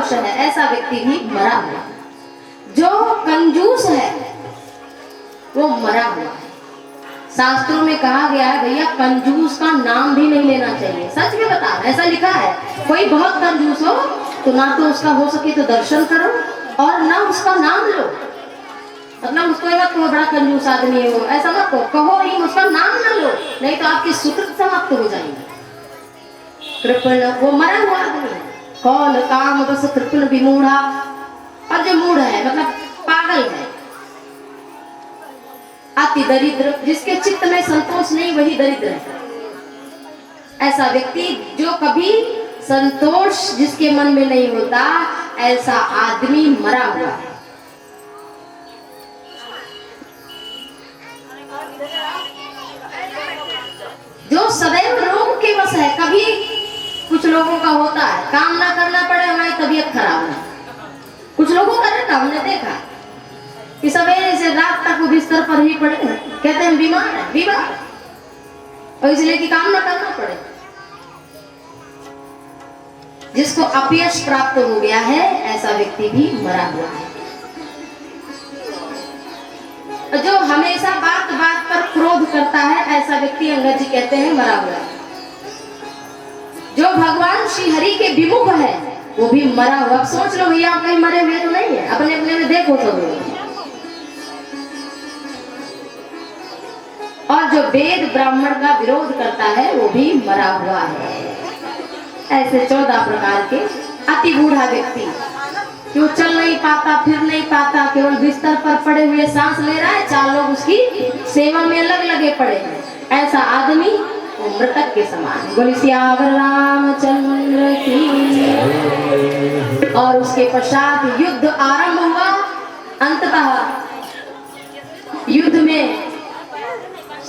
वश है ऐसा व्यक्ति भी मरा हुआ। जो कंजूस है वो मरा हुआ है। शास्त्रों में कहा गया है भैया कंजूस का नाम भी नहीं लेना चाहिए। सच में बता, ऐसा लिखा है। कोई बहुत कंजूस हो तो ना तो उसका हो सके तो दर्शन करो और ना उसका नाम लो। मतलब उसको मत कहो बड़ा कंजूस आदमी है वो, ऐसा मत कहो ही, उसका नाम ना लो, नहीं तो आपकी सुकृत समाप्त हो जाएंगे। कृपण, वो मरा हुआ आदमी है। कौन काम बस कृपण विमूढ़ा, और जो मूढ़ है मतलब पागल है, अति दरिद्र, जिसके चित्त में संतोष नहीं वही दरिद्र है। ऐसा व्यक्ति जो कभी संतोष जिसके मन में नहीं होता, ऐसा आदमी मरा हुआ है। जो सदैव रोग के वश है। कभी कुछ लोगों का होता है काम ना करना पड़े हमारी तबीयत खराब है, कुछ लोगों का रहता, हमने देखा कि सवेरे से रात तक वो बिस्तर पर ही पड़े, कहते हैं बीमार है, बीमार, और इसलिए कि काम ना करना पड़े। जिसको अपयश प्राप्त हो गया है ऐसा व्यक्ति भी मरा हुआ है। जो हमेशा बात बात पर क्रोध करता है ऐसा व्यक्ति अंगद जी कहते हैं मरा हुआ है। जो भगवान श्री हरि के विमुख है वो भी मरा हुआ। अब सोच लो भैया, आप कहीं मरे हुए तो नहीं है, अपने अपने में देखो सब। और जो वेद ब्राह्मण का विरोध करता है वो भी मरा हुआ है। ऐसे 14 प्रकार के अति बूढ़ा व्यक्ति, क्यों चल नहीं पाता, फिर नहीं पाता, केवल बिस्तर पर पड़े हुए सांस ले रहा है, 4 लोग उसकी सेवा में अलग लगे पड़े हैं, ऐसा आदमी वो मृतक के समान। बोली सियावर रामचंद्र की। और उसके पश्चात युद्ध आरंभ हुआ। अंततः युद्ध में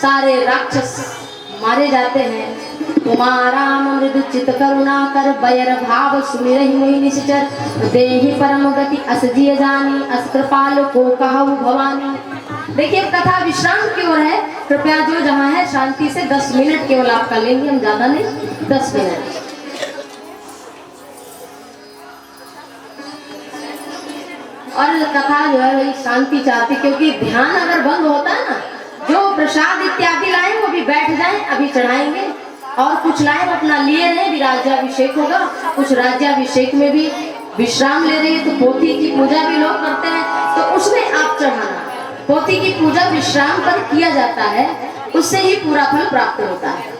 सारे राक्षस मारे जाते हैं। कुमाराम मृदु चित करुणा कर बैर भाव सुमिरहि मोहि निश्चर देहि परम गति असजिय जानी अस कृपाल को कहु भवानी। देखिए कथा विश्राम की ओर है। कृपया जो जहाँ है शांति से 10 मिनट केवल आपका लेंगे, हम ज्यादा नहीं, 10 मिनट। और कथा जो है वही शांति चाहती, क्योंकि ध्यान अगर भंग होता है ना, जो प्रसाद इत्यादि लाए वो भी बैठ जाएं, अभी चढ़ाएंगे, और कुछ लाए अपना लिए रहे, भी राज्याभिषेक होगा, कुछ राज्याभिषेक में भी विश्राम ले रही है, तो पोथी की पूजा भी लोग करते हैं, तो उसमें आप चढ़ाना। पोथी की पूजा विश्राम पर किया जाता है, उससे ही पूरा फल प्राप्त होता है।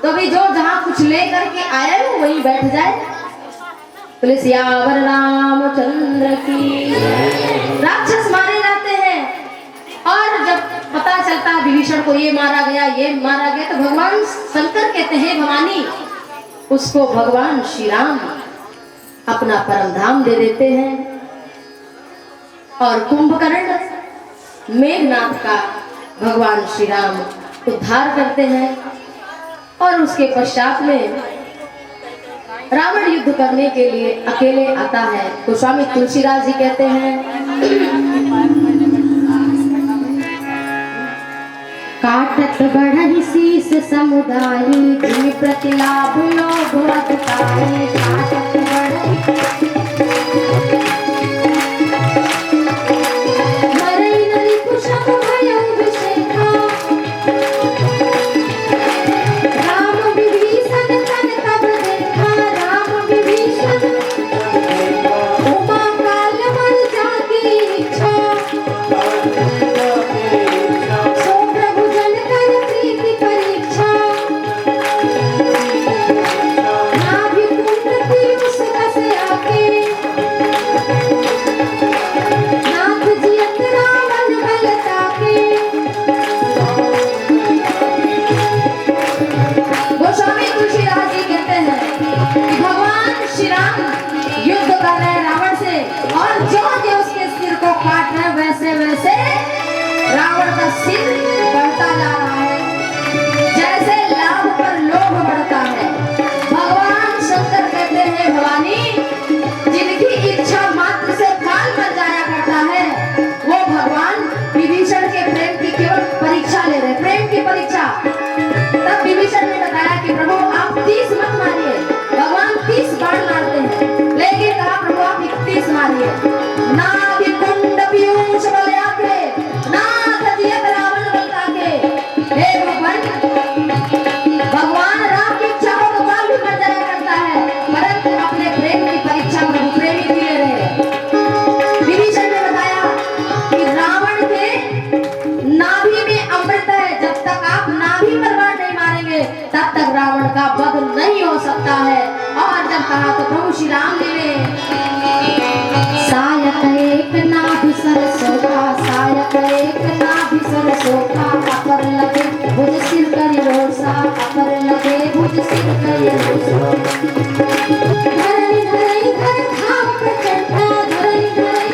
तो भी जो जहाँ कुछ ले करके आया है वहीं बैठ जाए। बोले सियावर रामचंद्र की। राक्षस मारे जाते हैं, और जब पता चलता है विभीषण को ये मारा गया, ये मारा गया, तो भगवान शंकर कहते हैं भवानी, उसको भगवान श्री राम अपना परम धाम दे देते हैं। और कुंभकर्ण मेघनाथ का भगवान श्री राम उद्धार करते हैं। और उसके पश्चात में रावण युद्ध करने के लिए अकेले आता है। तो स्वामी तुलसीदास जी कहते हैं काटत बढ़हि शीस समुदायी जिन प्रतिलाभ लोभ अधिकारी। काटत बढ़हि Happy वध नहीं हो सकता है। और जब कहा तो प्रभु श्री राम जी ने सायक एक नाभि सरसों का, सायक एक नाभि सरसों का, अपर लगे भुज सिर करी रोसा, अपर लगे भुज सिर करी रोसा। धरनी धरई धर धाम प्रचंडा, धरनी धरई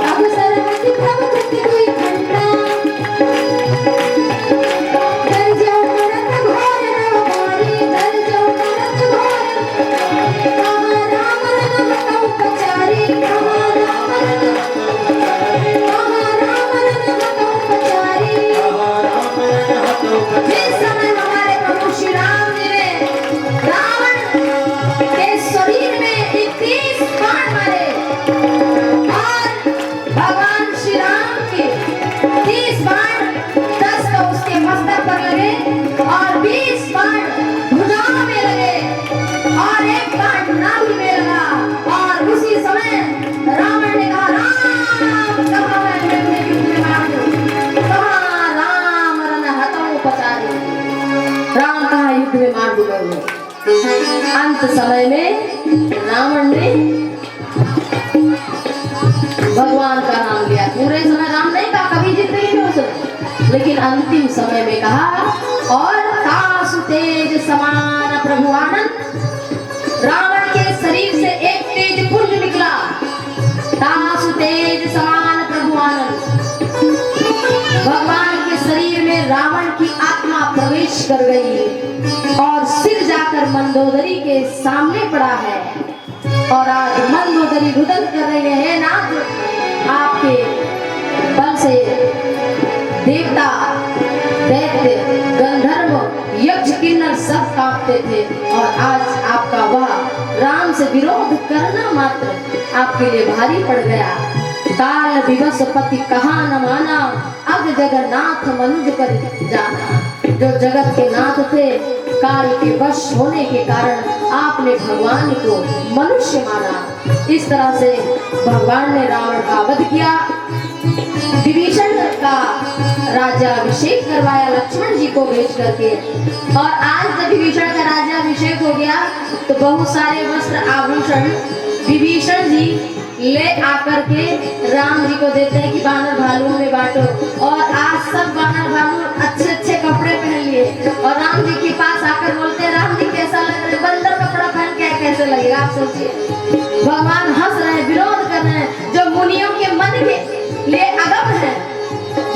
अब सरस्वती प्रभु कृति हुई खंडा। धर जाओ मरत घोर नवमारी, धर जाओ मरत घोर, कहाँ राम रन हतौ पचारी, कहाँ राम रन हतौ पचारी। जिस समय हमारे प्रभु श्री राम जी ने रावण के शरीर में 31 बाण मारे और भगवान श्री राम के 30 बाण 10 तो उसके मस्तक पर लगे और 20 बाण भुजाओं में लगे और 1 बाण नाभि में लगा। और उसी समय रावण ने कहा राम कहाँ मैं तुम्हें युद्ध में मार दूं, कहाँ राम रन हतौ पचारी, राम कहाँ युद्ध में मार दूंगा उन्हें। अंत समय में रावण ने भगवान का नाम लिया। पूरे समय राम नहीं कहा कभी जिंदगी में उसने, लेकिन अंतिम समय में कहा। और तासु तेज समान प्रभु आनंद, रावण के शरीर से एक तेज पुंज निकला। तासु तेज समान प्रभु आनंद, भगवान के शरीर में रावण की आत्मा प्रवेश कर गई और सिर जाकर मंदोदरी के सामने पड़ा है। और आज मंदोदरी रुदन कर रहे हैं नाथ, आपके बल से देवता दैत्य गंधर्व यक्ष किन्नर सब कांपते थे। और आज आपका वह राम से विरोध करना मात्र आपके लिए भारी पड़ गया। काल विवश पति कहा न माना, अब जगन्नाथ मनुज पर जाना। जो जगत के नाथ थे, काल के वश होने के कारण आपने भगवान को मनुष्य माना। इस तरह से भगवान ने रावण का वध किया, विभीषण का राज्याभिषेक करवाया लक्ष्मण जी को भेज करके। और आज जब विभीषण का राज्याभिषेक हो गया तो बहुत सारे वस्त्र आभूषण विभीषण जी ले आकर के राम जी को देते हैं कि बानर भालू में बांटो। और आज सब बानर भालू अच्छे अच्छे कपड़े पहन लिए और राम जी के पास आकर बोलते हैं राम जी कैसा लग रहा है, बंदर कपड़ा पहन के कैसे लगेगा। आप सोचिए, भगवान हंस रहे हैं, विरोध कर रहे हैं। जो मुनियों के मन के लिए अगम है,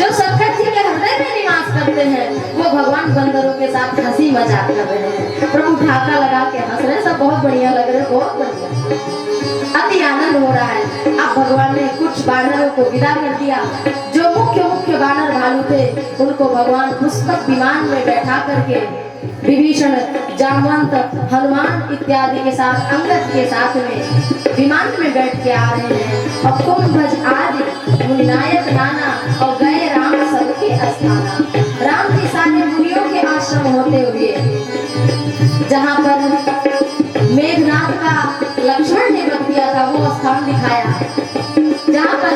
जो संकट जी के हृदय में निवास करते हैं, वो भगवान बंदरों के साथ हंसी मजाक कर रहे हैं। प्रभु ढाका लगा के हंस रहे हैं, सब बहुत बढ़िया लग रहे हैं, बहुत बढ़िया, अति आनंद हो रहा है। अब भगवान ने कुछ बानरों को विदा कर दिया। जो मुख्य बानर भालू थे उनको भगवान पुष्पक विमान में बैठा करके विभीषण, जामवंत, हनुमान इत्यादि के साथ, अंगद के साथ में विमान में बैठ के आ रहे हैं। और कुंभज आदि मुनिनायक नाना और गए राम सबके अस्थाना। राम जी सारे मुनियों के आश्रम होते हुए जहाँ पर मेघनाथ का लक्ष्मण ने वध किया था वो स्थान दिखाया, जहाँ पर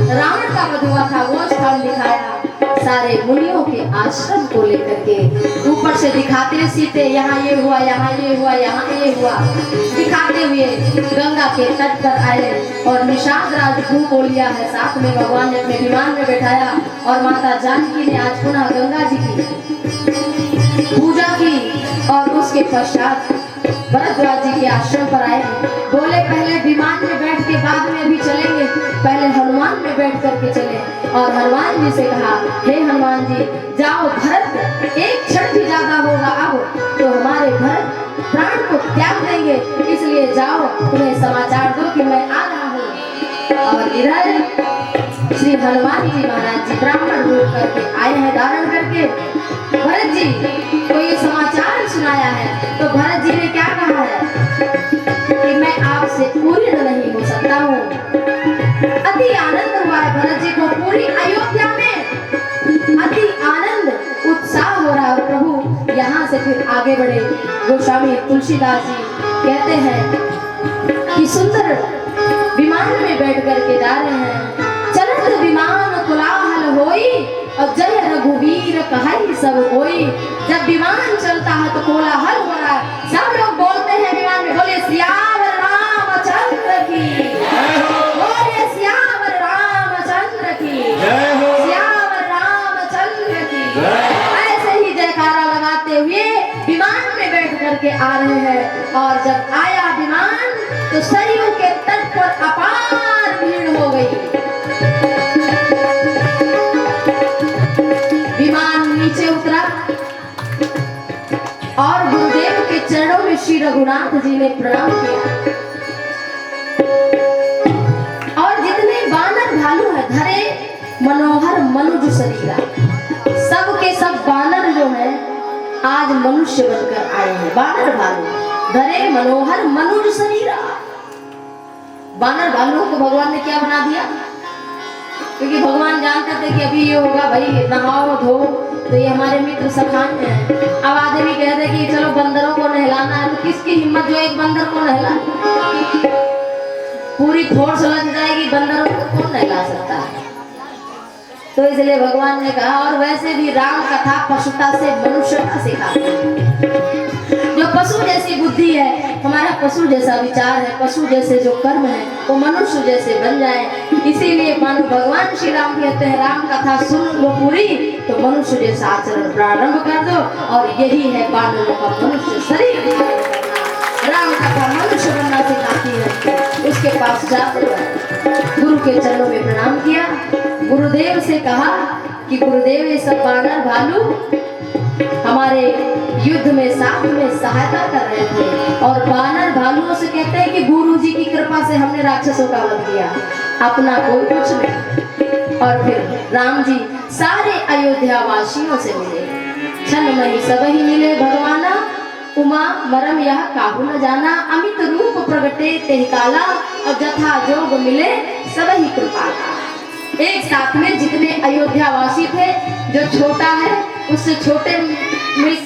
रावण का वध हुआ था वो स्थान दिखाया। सारे मुनियों के आश्रम को लेकर के ऊपर से दिखाते सीते, यहाँ ये हुआ, यहाँ ये हुआ, यहाँ ये हुआ, दिखाते हुए गंगा के तट पर आए। और निषाद राज को लिया है, साथ में भगवान ने अपने विमान में बैठाया। और माता जानकी ने आज पुनः गंगा जी की पूजा की और उसके पश्चात भरद्वाज जी के आश्रम पर आए। बोले पहले विमान में बैठ के बाद में अभी चलेंगे, पहले हनुमान में बैठ करके चले। और हनुमान जी से कहा, हे हनुमान जी जाओ, भरत एक क्षण भी ज्यादा होगा अब तो हमारे भरत प्राण को त्याग देंगे, इसलिए जाओ, तुम्हें समाचार दो कि मैं आ रहा हूँ। और इधर श्री हनुमान जी महाराज जी ब्राह्मण रूप करके आए हैं, धारण करके भरत जी को ये समाचार सुनाया है। तो भरत जी ने क्या कहा है कि मैं आपसे पूर्ण नहीं हो सकता हूँ। अति आनंद हुआ है भरत जी को, पूरी अयोध्या में अति आनंद उत्साह हो रहा है। प्रभु यहाँ से फिर आगे बढ़े। गोस्वामी तुलसीदास जी कहते हैं कि सुंदर विमान में बैठ करके जा रहे हैं। चलत विमान कोलाहल होई और जय रघुवीर कहाई सब कोई। जब विमान चलता है तो कोलाहल हो रहा है, सब लोग बोलते हैं विमान में, बोले सियावर रामचंद्र की, बोले सियावर रामचंद्र की, सियावर रामचंद्र की। ऐसे ही जयकारा लगाते हुए विमान में बैठ करके आ रहे हैं। और जब आया विमान तो सरयू के तट पर अपार भीड़ हो गई। विमान नीचे उतरा और गुरुदेव के चरणों में श्री रघुनाथ जी ने प्रणाम किया। और जितने बानर भालू है धरे मनोहर मनुज शरीरा, सब के सब बानर जो है आज मनुष्य बनकर आए हैं। बानर भालू धरे मनोहर मनुज शरीरा। बानर भालुओं को भगवान ने क्या बना दिया? क्योंकि भगवान जानते थे कि अभी ये होगा भाई, नहाओ धो, तो ये हमारे मित्र सखान हैं। अब आदमी कहते कि चलो बंदरों को नहलाना है, तो किसकी हिम्मत जो एक बंदर को नहला? पूरी फोर्स लग जाएगी, बंदरों को कौन नहला सकता है? तो इसलिए भगवान ने कहा। और वैसे भी राम कथा पशुता से मनुष्यता सिखाती है। जो पशु जैसी बुद्धि है, हमारा पशु जैसा विचार है, पशु जैसे जो कर्म है, वो मनुष्य जैसे बन जाए। इसीलिए मानो भगवान श्री राम कहते हैं राम कथा सुन लो पूरी तो मनुष्य जैसा आचरण प्रारंभ कर दो। और यही है बानरों का मनुष्य शरीर। राम कथा मनुष्य बनना सिखाती है। उसके पास जाकर गुरु के चरणों में प्रणाम किया। गुरुदेव से कहा कि गुरुदेव ये सब बानर भालू हमारे युद्ध में साथ में सहायता कर रहे थे। और बानर भालुओं से कहते हैं कि गुरु जी की कृपा से हमने राक्षसों का वध किया, अपना कोई कुछ नहीं। और फिर राम जी सारे अयोध्या वासियों से मिले। क्षण मही सब ही मिले भगवाना, उमा मरम यह काहू न जाना। अमित रूप प्रगटे तेहि काला, और जथा जोग मिले सब ही कृपाला। एक साथ में जितने अयोध्या वासी थे, जो छोटा है उससे छोटे मिल,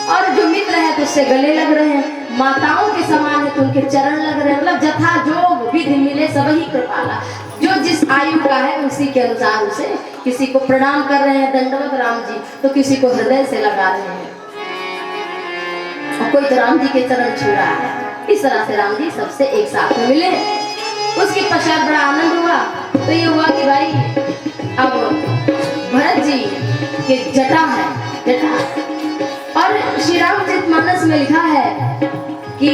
और जो मित्र है तो उससे गले लग रहे हैं, माताओं के समान है तो उनके चरण लग रहे हैं। मतलब जथा जोग विधि मिले सब ही कृपाला। जो जिस आयु का है उसी के अनुसार उसे, किसी को प्रणाम कर रहे हैं दंडवत राम जी, तो किसी को हृदय से लगा रहे हैं, और कोई तो राम जी के चरण छू रहा है। इस तरह से राम जी सबसे एक साथ में मिले। उसके पश्चात बड़ा आनंद हुआ। तो ये हुआ कि भाई अब भरत जी के जटा है, जटा। और श्री रामचरितमानस में लिखा है कि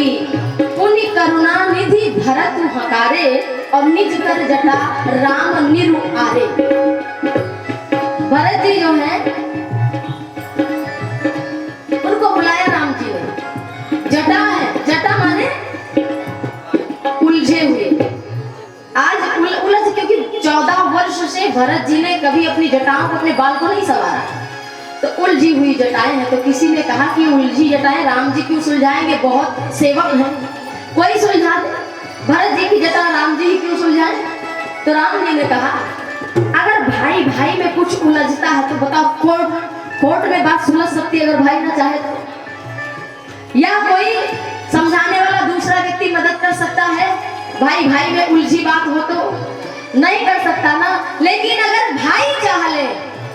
पुण्य करुणा निधि भरत हकारे, और निज कर जटा राम निरु आरे। भरत जी जो है उनको बुलाया राम जी ने। जटा है, जटा माने उलझे हुए। आज उलझ, क्योंकि 14 वर्ष से भरत जी ने कभी अपनी जटाओं को, अपने बाल को नहीं संवारा, तो उलझी हुई जटाएं हैं। तो किसी ने कहा कि उलझी जटाएं राम जी क्यों सुलझाएंगे, बहुत सेवक हैं, कोई सुलझा दे। भरत जी की जटा राम जी ही क्यों सुलझाएं? तो राम जी ने कहा अगर भाई भाई में कुछ उलझता है तो बताओ, कोर्ट में बात सुलझ सकती है अगर भाई ना चाहे तो? या कोई समझाने वाला दूसरा व्यक्ति मदद कर सकता है? भाई भाई में उलझी बात हो तो नहीं कर सकता ना। लेकिन अगर भाई चाह ले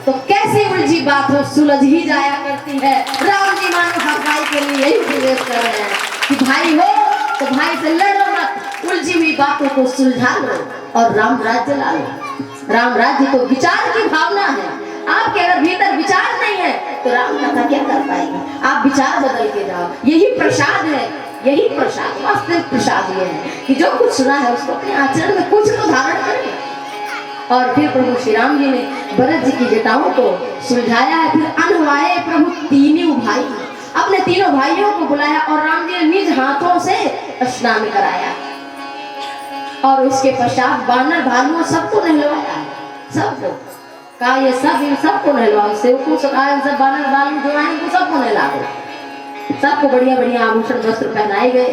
तो कैसी उलझी बात हो सुलझ ही जाया करती है। राम जी मानो हर भाई के लिए यही उपदेश कर रहे हैं कि भाई हो तो भाई से लड़ो मत, उलझी हुई बातों को सुलझा लो और राम राज्य ला लो। राम राज्य तो विचार की भावना है। आपके अगर भीतर विचार नहीं है तो राम कथा क्या कर पाएगी? आप विचार बदल के जाओ। यही प्रसाद है, यही प्रसाद, वास्तविक प्रसाद ये है कि जो कुछ सुना है उसको अपने आचरण में कुछ तो धारण करें। और फिर प्रभु श्री राम जी ने भरत जी की जटाओं को सुलझाया है। फिर अनवाए प्रभु तीनों भाई, अपने तीनों भाइयों को बुलाया और राम जी ने निज हाथों से स्नान कराया। और उसके पश्चात बानर भालुओं सबको नहलवाया, सबको कहा ये सब इन सबको नहलवाओ। सेवकों से कहा सब बानर भालू जो आए उनको सबको नहला दो। सबको बढ़िया बढ़िया आभूषण वस्त्र पहनाए गए।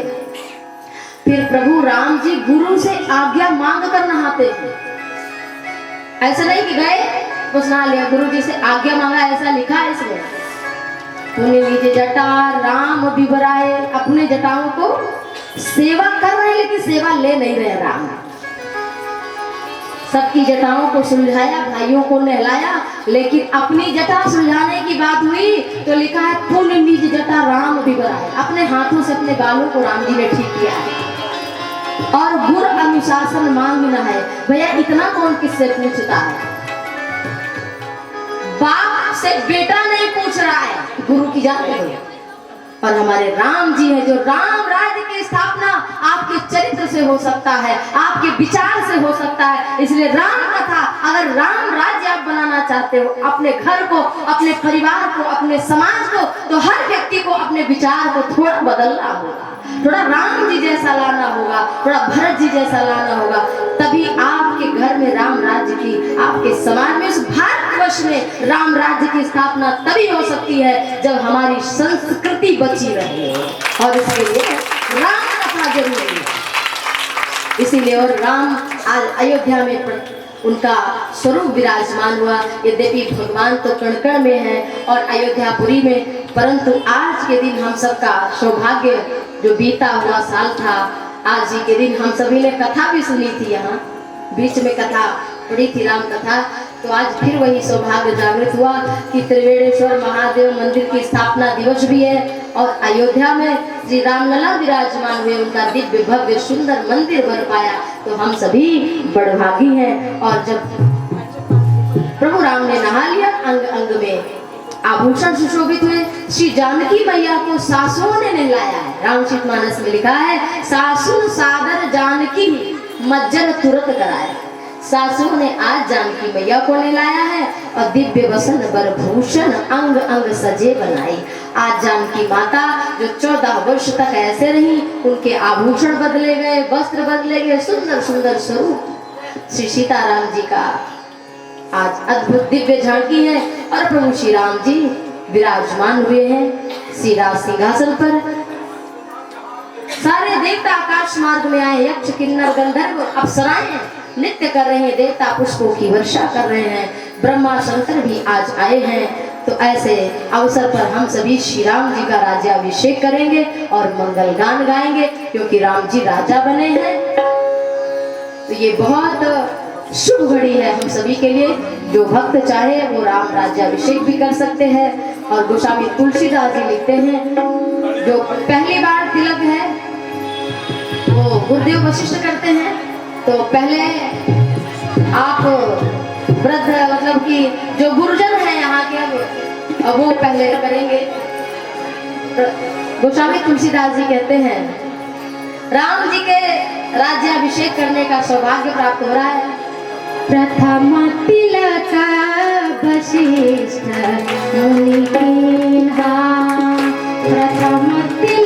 फिर प्रभु राम जी गुरु से आज्ञा मांग कर नहाते थे। ऐसा नहीं कि गए कुछ नहा लिया, गुरु जी से आज्ञा मांगा, ऐसा लिखा है इसमें। तूने नीचे जटा राम बिबराए, अपने जटाओं को सेवा कर रहे लेकिन सेवा ले नहीं रहे राम। सबकी जटाओं को सुलझाया, भाइयों को नहलाया, लेकिन अपनी जटा सुलझाने की बात हुई तो लिखा है पुन निज जटा राम बिबराए। अपने हाथों से अपने बालों को राम जी ने ठीक किया है। और गुर अनुशासन मांग न है। भैया इतना कौन किससे पूछता है? बाप से बेटा नहीं पूछ रहा है, गुरु की जानते हो। और हमारे राम जी हैं जो राम राज्य की स्थापना आपके चरित्र से हो सकता है, आपके विचार से हो सकता है। इसलिए राम कथा, अगर राम राज्य आप बनाना चाहते हो अपने घर को, अपने परिवार को, अपने समाज को, तो हर व्यक्ति को अपने विचार को थोड़ा बदलना होगा, थोड़ा राम जी जैसा लाना होगा, थोड़ा भरत जी जैसा लाना होगा। तभी आपके घर में राम राज्य की, आपके समाज में, उस भारतवर्ष में राम राज्य की स्थापना तभी हो सकती है जब हमारी संस्कृति बची रहे। और इसके लिए राम कथा जरूरी है। इसीलिए और राम आज अयोध्या में उनका स्वरूप विराजमान हुआ। यद्यपि भगवान तो कण कण में है और अयोध्यापुरी में, परंतु आज के दिन हम सबका सौभाग्य जो बीता हुआ साल था, आज ही के दिन हम सभी ने कथा भी सुनी थी। यहाँ बीच में कथा पड़ी थी, राम कथा। तो आज फिर वही सौभाग्य जागृत हुआ कि त्रिवेणेश्वर महादेव मंदिर की स्थापना दिवस भी है और अयोध्या में श्री रामलला विराजमान हुए, उनका दिव्य भव्य सुंदर मंदिर बन पाया। तो हम सभी बड़भागी हैं। और जब प्रभु राम ने नहा लिया, अंग अंग में आभूषण सुशोभित हुए, श्री जानकी मैया को सासुओं ने नहलाया है। रामचरितमानस में लिखा है, सासु सादर जानकी मज्जन तुरंत कराया। सासुओं ने आज जानकी मैया को नहलाया है और दिव्य वसन वरभूषण अंग अंग सजे बनाई। आज जानकी माता जो 14 वर्ष तक ऐसे रही, उनके आभूषण बदले गए, वस्त्र बदले गए, सुंदर सुंदर स्वरूप श्री सीताराम जी का आज अद्भुत दिव्य झांकी है। और प्रभु श्री राम जी विराजमान हुए हैं श्री राज सिंहासन पर। सारे देवता आकाश मार्ग में आए, यक्ष किन्नर गंधर्व अप्सराएं नृत्य कर रहे हैं, देवता पुष्पों की वर्षा कर रहे हैं, ब्रह्मा शंकर भी आज आए हैं। तो ऐसे अवसर पर हम सभी श्री राम जी का राज्याभिषेक करेंगे और मंगल गान गाएंगे, क्योंकि राम जी राजा बने हैं। तो ये बहुत शुभ घड़ी है हम सभी के लिए। जो भक्त चाहे वो राम राज्याभिषेक भी कर सकते हैं। और गोस्वामी तुलसीदास जी लिखते हैं, जो पहली बार तिलक है वो गुरुदेव वशिष्ठ करते हैं। तो पहले आप वृद्ध, मतलब कि जो गुरुजन है यहाँ के, अब वो पहले करेंगे। गोस्वामी तुलसीदास जी कहते हैं, राम जी के राज्याभिषेक करने का सौभाग्य प्राप्त हो रहा है। प्रथम तिलक वशिष्ठ मुनि कीन्हा, प्रथम तिलक